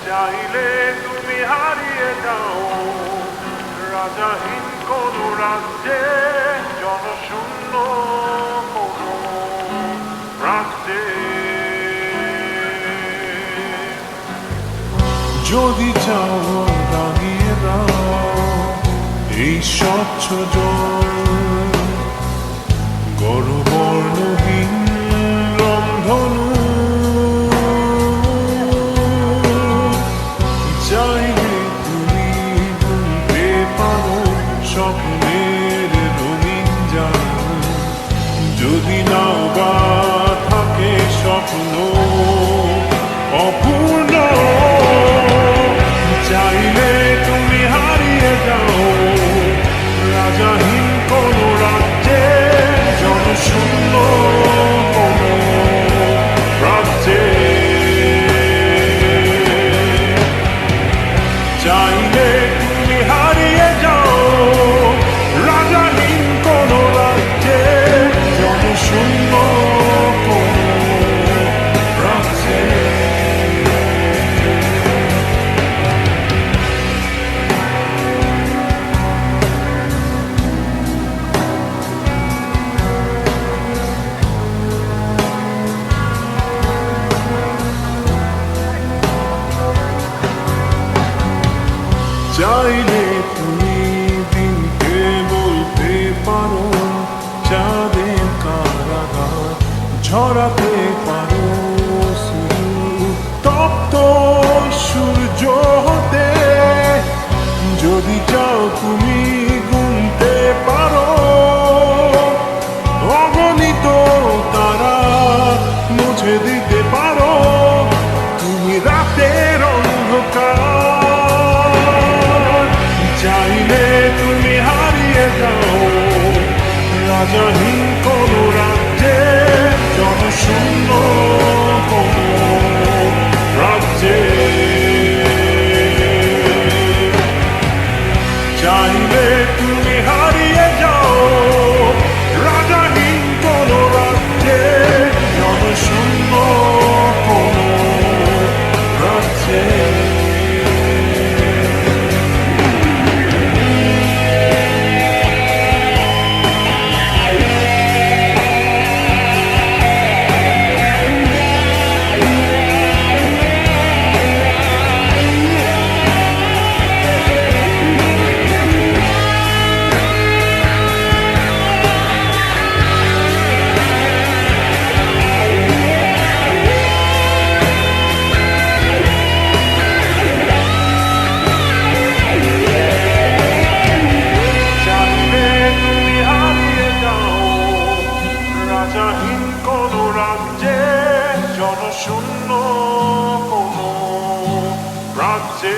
চাইলে তুমি হারিয়ে যাও রাজাহীন কোন রাজ্যে, জনশূন্য কোন রাজ্যে। যদি চাও দাঁড়িয়ে দাও এই স্বচ্ছ জল, গর্বর্ণহীন রংধনু। চাইলে তুমি ভুলতে পারো স্বপ্নের রঙিন জাল, যদি নাও বা থাকে স্বপ্ন অপূর্ণ। চাইলে তুমি হারিয়ে যাও রাজাহীন কোন রাজ্যে, জনশূন্য কোন রাজ্যে। চাইলে তুমি হারিয়ে যাও রাজাহীন কোন রাজ্যে, জনশূন্য কোন রাজ্যে। চাইলে তুমি দিনকে বলতে পারো চাঁদের কারাগার, ঝরাতে পারো তপ্ত সূর্য হতে। যদি চাও তুমি গুনতে পারো অগণিত তারা, মুছে দিতে পারো তুমি রাতের অন্ধকার। চাইলে তুমি হারিয়ে যাও রাজাহীন কোন রাজ্যে, জনশূন্য কোন রাজ্যে। চাইলে তুমি হারিয়ে যাও রাজাহীন কোন রাজ্যে, জনশূন্য কোন রাজ্যে। রাজাহীন কোন রাজ্যে, জনশূন্য কোন রাজ্যে।